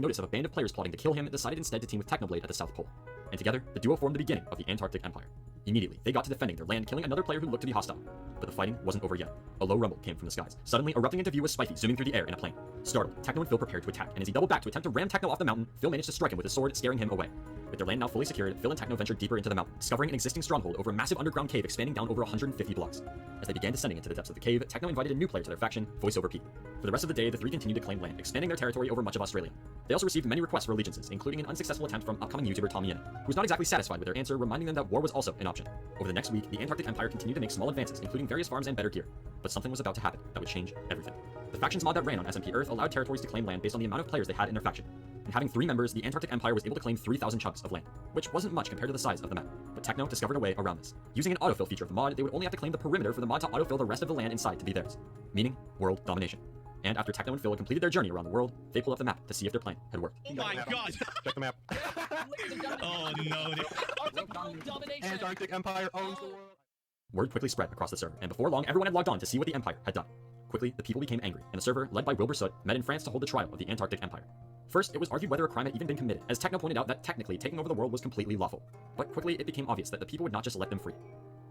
notice of a band of players plotting to kill him, decided instead to team with Technoblade at the South Pole. And together, the duo formed the beginning of the Antarctic Empire. Immediately, they got to defending their land, killing another player who looked to be hostile. But the fighting wasn't over yet. A low rumble came from the skies. Suddenly, erupting into view was Spiky, zooming through the air in a plane. Startled, Techno and Phil prepared to attack, and as he doubled back to attempt to ram Techno off the mountain, Phil managed to strike him with his sword, scaring him away. With their land now fully secured, Phil and Techno ventured deeper into the mountain, discovering an existing stronghold over a massive underground cave expanding down over 150 blocks. As they began descending into the depths of the cave, Techno invited a new player to their faction, VoiceOver Pete. For the rest of the day, the three continued to claim land, expanding their territory over much of Australia. They also received many requests for allegiances, including an unsuccessful attempt from upcoming YouTuber Pamäť, who was not exactly satisfied with their answer, reminding them that war was also an option. Over the next week, the Antarctic Empire continued to make small advances, including various farms and better gear. But something was about to happen that would change everything. The factions mod that ran on SMP Earth allowed territories to claim land based on the amount of players they had in their faction. And having 3 members, the Antarctic Empire was able to claim 3,000 chunks of land, which wasn't much compared to the size of the map. But Techno discovered a way around this. Using an autofill feature of the mod, they would only have to claim the perimeter for the mod to autofill the rest of the land inside to be theirs, meaning world domination. And after Techno and Phil had completed their journey around the world, they pulled up the map to see if their plan had worked. Oh my god! Check the map. Oh no. Antarctic Empire owns the world. Word quickly spread across the server, and before long, everyone had logged on to see what the Empire had done. Quickly, the people became angry, and the server, led by Wilbur Soot, met in France to hold the trial of the Antarctic Empire. First, it was argued whether a crime had even been committed, as Techno pointed out that technically taking over the world was completely lawful. But quickly, it became obvious that the people would not just let them free.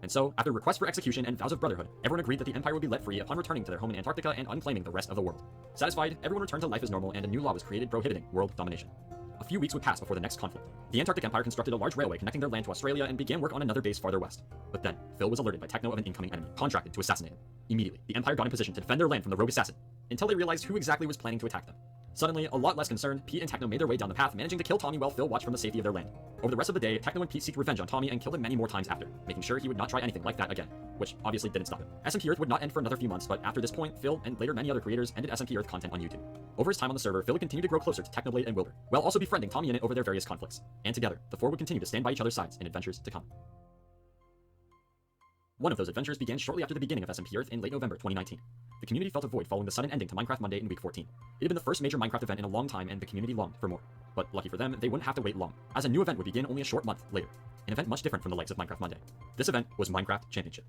And so, after requests for execution and vows of brotherhood, everyone agreed that the Empire would be let free upon returning to their home in Antarctica and unclaiming the rest of the world. Satisfied, everyone returned to life as normal, and a new law was created prohibiting world domination. A few weeks would pass before the next conflict. The Antarctic Empire constructed a large railway connecting their land to Australia and began work on another base farther west. But then, Phil was alerted by Techno of an incoming enemy, contracted to assassinate him. Immediately, the Empire got in position to defend their land from the rogue assassin, until they realized who exactly was planning to attack them. Suddenly, a lot less concerned, Pete and Techno made their way down the path, managing to kill Tommy while Phil watched from the safety of their land. Over the rest of the day, Techno and Pete seeked revenge on Tommy and killed him many more times after, making sure he would not try anything like that again, which obviously didn't stop him. SMP Earth would not end for another few months, but after this point, Phil and later many other creators ended SMP Earth content on YouTube. Over his time on the server, Phil would continue to grow closer to Technoblade and Wilbur, while also befriending Tommy in it over their various conflicts. And together, the four would continue to stand by each other's sides in adventures to come. One of those adventures began shortly after the beginning of SMP Earth in late November 2019. The community felt a void following the sudden ending to Minecraft Monday in week 14. It had been the first major Minecraft event in a long time, and the community longed for more. But lucky for them, they wouldn't have to wait long, as a new event would begin only a short month later. An event much different from the likes of Minecraft Monday. This event was Minecraft Championship.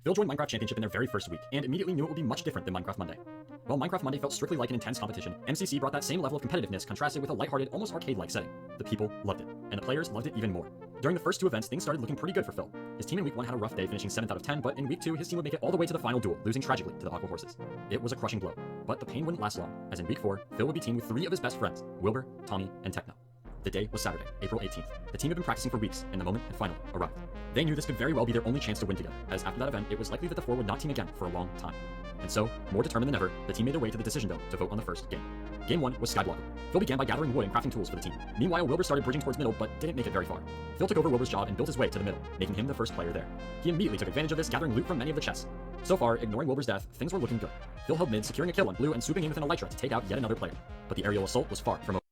Phil joined Minecraft Championship in their very first week, and immediately knew it would be much different than Minecraft Monday. While Minecraft Monday felt strictly like an intense competition, MCC brought that same level of competitiveness contrasted with a lighthearted, almost arcade-like setting. The people loved it, and the players loved it even more. During the first 2 events, things started looking pretty good for Phil. His team in week 1 had a rough day, finishing 7th out of 10, but in week 2, his team would make it all the way to the final duel, losing tragically to the Aqua Horses. It was a crushing blow, but the pain wouldn't last long, as in week 4, Phil would be teamed with 3 of his best friends, Wilbur, Tommy, and Techno. The day was Saturday, April 18th. The team had been practicing for weeks, and the moment had finally arrived. They knew this could very well be their only chance to win together, as after that event, it was likely that the 4 would not team again for a long time. And so, more determined than ever, the team made their way to the Decision Dome to vote on the first game. Game 1 was Skyblocker. Phil began by gathering wood and crafting tools for the team. Meanwhile, Wilbur started bridging towards middle, but didn't make it very far. Phil took over Wilbur's job and built his way to the middle, making him the first player there. He immediately took advantage of this, gathering loot from many of the chests. So far, ignoring Wilbur's death, things were looking good. Phil held mid, securing a kill on blue and swooping in with an elytra to take out yet another player. But the aerial assault was far from over.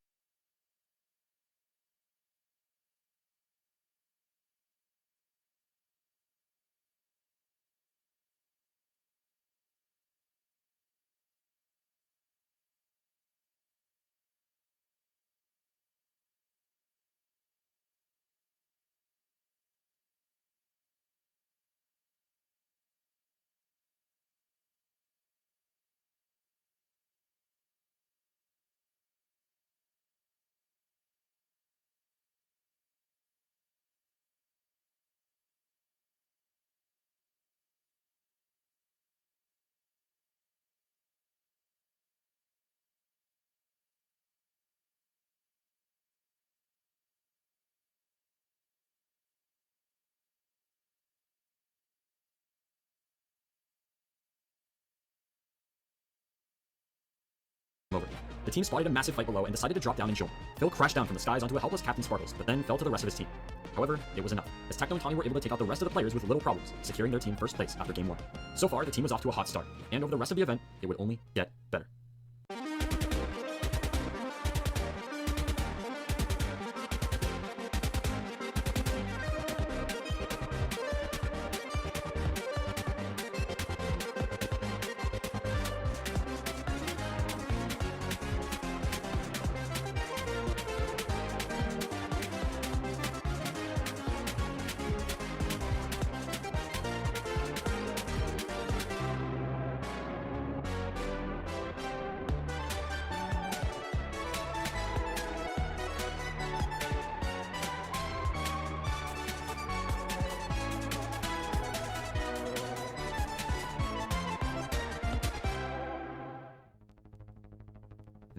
The team spotted a massive fight below and decided to drop down and join. Phil crashed down from the skies onto a helpless Captain Sparkles, but then fell to the rest of his team. However, it was enough, as Techno and Tommy were able to take out the rest of the players with little problems, securing their team first place after game 1. So far, the team was off to a hot start, and over the rest of the event, it would only get better.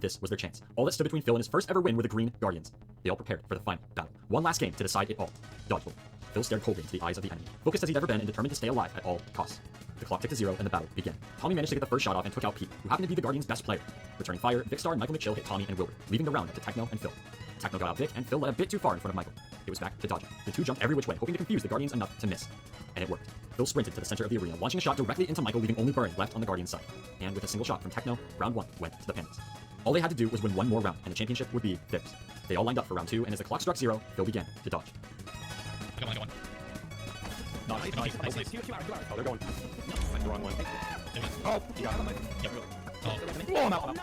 this was their chance. All that stood between Phil and his first ever win were the Green Guardians. They all prepared for the final battle. One last game to decide it all. Dodgeball. Phil stared coldly into the eyes of the enemy, focused as he'd ever been and determined to stay alive at all costs. The clock ticked to 0 and the battle began. Tommy managed to get the first shot off and took out Pete, who happened to be the Guardians' best player. Returning fire, Vicstar and Michael McChill hit Tommy and Wilbur, leaving the round up to Techno and Phil. Techno got out Vic, and Phil led a bit too far in front of Michael. It was back to dodging. The two jumped every which way, hoping to confuse the Guardians enough to miss. And it worked. Phil sprinted to the center of the arena, launching a shot directly into Michael, leaving only Burn left on the Guardians' side. And with a single shot from Techno, round 1 went to the Pandas. All they had to do was win one more round, and the championship would be theirs. They all lined up for round 2, and as the clock struck 0, Phil began to dodge. Come on, come on. Nice. Oh, they're going. The wrong way. Oh, yeah. Oh, I'm out.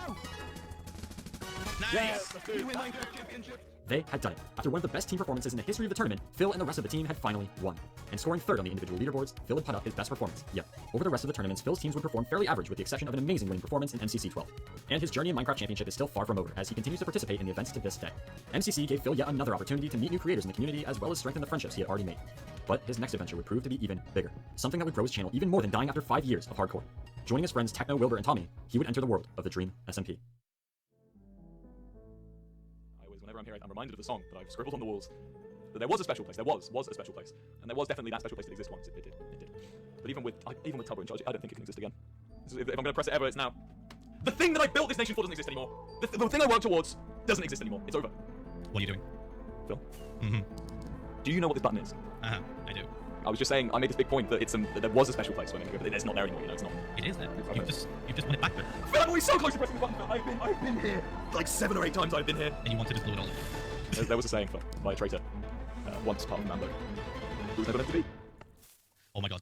nice! Yes, you win Minecraft Championship. They had done it. After one of the best team performances in the history of the tournament, Phil and the rest of the team had finally won. And scoring third on the individual leaderboards, Phil had put up his best performance yet. Over the rest of the tournaments, Phil's teams would perform fairly average with the exception of an amazing winning performance in MCC 12. And his journey in Minecraft Championship is still far from over, as he continues to participate in the events to this day. MCC gave Phil yet another opportunity to meet new creators in the community, as well as strengthen the friendships he had already made. But his next adventure would prove to be even bigger, something that would grow his channel even more than dying after 5 years of hardcore. Joining his friends Techno, Wilbur, and Tommy, he would enter the world of the Dream SMP. Whenever I'm here, I'm reminded of the song that I've scribbled on the walls. That there was a special place. There was a special place, and there was definitely that special place that exists once. It did. But even with Tubbo in charge, I don't think it can exist again. If I'm going to press it ever, it's now. The thing that I built this nation for doesn't exist anymore. The thing I worked towards doesn't exist anymore. It's over. What are you doing? Phil, Mm-hmm. do you know what this button is? Uh-huh, I do. I was just saying, I made this big point that that there was a special place when it, but it's not there anymore. You know, it's not. It is there. You've just won it back there. Phil, I'm always so close to pressing the button. Phil. I've been here like 7 or 8 times. I've been here. And you wanted to blow it all. There was a saying by a traitor, once part of Mambo, who was never meant to be. Oh my god.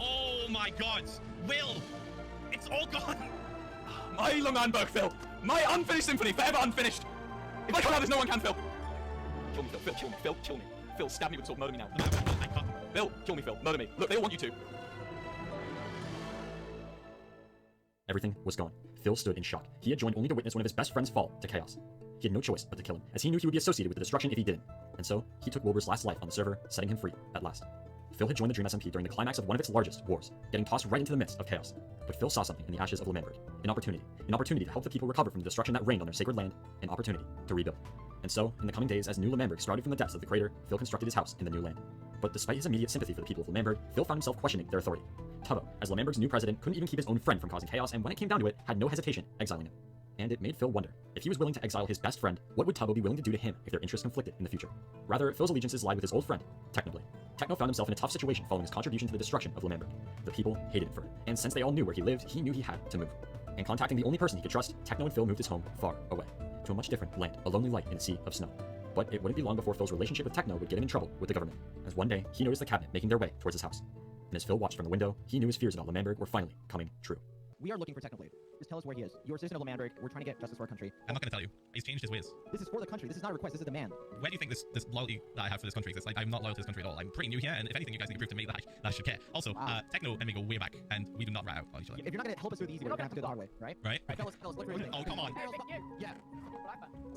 Oh my god! Will! It's all gone! My Lungenberg, Phil! My unfinished symphony, forever unfinished! If I can't have this, no one can, Phil! Kill me, Phil. Phil, kill me. Phil, kill me. Phil, stab me with a sword. Murder me now. I can't. Phil, kill me, Phil. Murder me. Look, they all want you to. Everything was gone. Phil stood in shock. He had joined only to witness one of his best friends fall to chaos. He had no choice but to kill him, as he knew he would be associated with the destruction if he didn't. And so, he took Wilbur's last life on the server, setting him free at last. Phil had joined the Dream SMP during the climax of one of its largest wars, getting tossed right into the midst of chaos. But Phil saw something in the ashes of Lemberg. An opportunity to help the people recover from the destruction that reigned on their sacred land, an opportunity to rebuild. And so, in the coming days, as new Lemberg sprouted from the depths of the crater, Phil constructed his house in the new land. But despite his immediate sympathy for the people of Lemberg, Phil found himself questioning their authority. Tubbo, as Lemberg's new president, couldn't even keep his own friend from causing chaos, and when it came down to it, had no hesitation exiling him. And it made Phil wonder, if he was willing to exile his best friend, what would Tubbo be willing to do to him if their interests conflicted in the future? Rather, Phil's allegiances lied with his old friend, Technoblade. Techno found himself in a tough situation following his contribution to the destruction of Lemberg. The people hated him for it, and since they all knew where he lived, he knew he had to move. And contacting the only person he could trust, Techno and Phil moved his home far away, to a much different land, a lonely light in a sea of snow. But it wouldn't be long before Phil's relationship with Techno would get him in trouble with the government, as one day he noticed the cabinet making their way towards his house. And as Phil watched from the window, he knew his fears about Lemberg were finally coming true. We are looking for Technoblade. Just tell us where he is. You're a citizen of Lemberg. We're trying to get justice for our country. I'm not gonna tell you. He's changed his ways. This is for the country. This is not a request. This is a demand. Where do you think this loyalty that I have for this country exists? Like, I'm not loyal to this country at all. I'm pretty new here, and if anything, you guys need to prove to me that I should care. Also, Techno and me go way back, and we do not rat out on each other. If you're not going to help us through the easy way, we're going to have to go the hard way, right? Right? Fellas, look for Oh, come on. Yeah.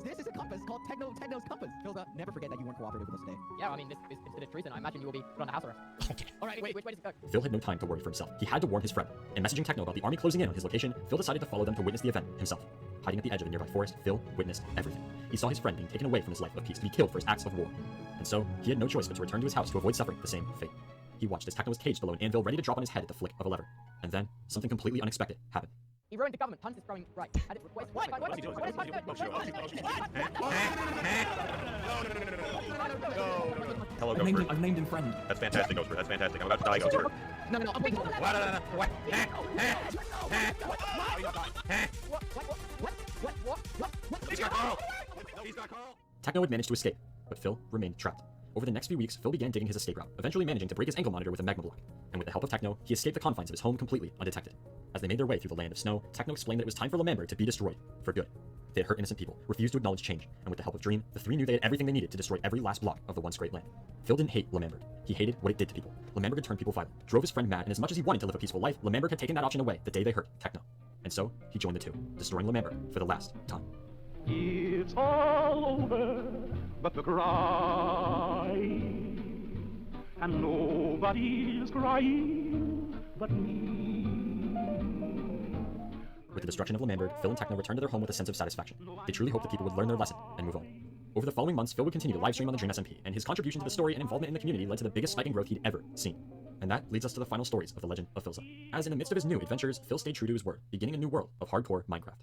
This is a compass called Techno's compass. Phil, never forget that you weren't cooperative with us today. Yeah, I mean, this is treason. I imagine you will be put on the house arrest. Okay. All right, wait, which way does it go? Phil had no time to worry for himself. He had to warn his friend. And messaging Techno about the army closing in on his location, Phil decided to follow them to witness the event himself. Hiding at the edge of a nearby forest, Phil witnessed everything. He saw his friend being taken away from his life of peace to be killed for his acts of war. And so, he had no choice but to return to his house to avoid suffering the same fate. He watched as Techno was caged below an anvil ready to drop on his head at the flick of a lever. And then, something completely unexpected happened. He ruined the government. Hunt is growing right. What is Hello, Ghost. I've named him friend. That's fantastic, Ghost. That's fantastic. I'm about to die, Ghost. No, I'm waiting. What? He's got Carl! He's got Carl! Techno had managed to escape, but Phil remained trapped. Over the next few weeks, Phil began digging his escape route, eventually managing to break his ankle monitor with a magma block. And with the help of Techno, he escaped the confines of his home completely undetected. As they made their way through the land of snow, Techno explained that it was time for Lemberg to be destroyed, for good. They had hurt innocent people, refused to acknowledge change, and with the help of Dream, the three knew they had everything they needed to destroy every last block of the once great land. Phil didn't hate Lemberg. He hated what it did to people. Lemberg had turned people violent, drove his friend mad, and as much as he wanted to live a peaceful life, Lemberg had taken that option away the day they hurt Techno. And so, he joined the two, destroying Lemberg for the last time. It's all over but the cry, and nobody's crying but me. With the destruction of Lamberg, Phil and Techno returned to their home with a sense of satisfaction. They truly hoped that people would learn their lesson and move on. Over the following months, Phil would continue to livestream on the Dream SMP, and his contribution to the story and involvement in the community led to the biggest spike in growth he'd ever seen. And that leads us to the final stories of the legend of Philza. As in the midst of his new adventures, Phil stayed true to his word, beginning a new world of hardcore Minecraft.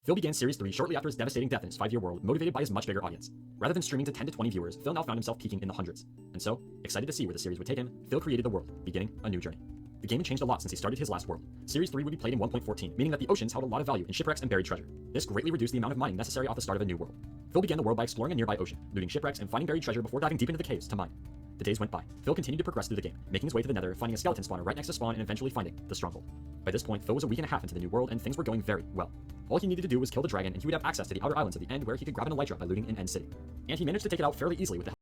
Phil began Series 3 shortly after his devastating death in his 5-year world, motivated by his much bigger audience. Rather than streaming to 10 to 20 viewers, Phil now found himself peaking in the hundreds. And so, excited to see where the series would take him, Phil created the world, beginning a new journey. The game had changed a lot since he started his last world. Series 3 would be played in 1.14, meaning that the oceans held a lot of value in shipwrecks and buried treasure. This greatly reduced the amount of mining necessary off the start of a new world. Phil began the world by exploring a nearby ocean, looting shipwrecks and finding buried treasure before diving deep into the caves to mine. The days went by. Phil continued to progress through the game, making his way to the Nether, finding a skeleton spawner right next to spawn, and eventually finding the stronghold. By this point, Phil was a week and a half into the new world, and things were going very well. All he needed to do was kill the dragon, and he would have access to the outer islands at the end where he could grab an elytra by looting an end city. And he managed to take it out fairly easily with the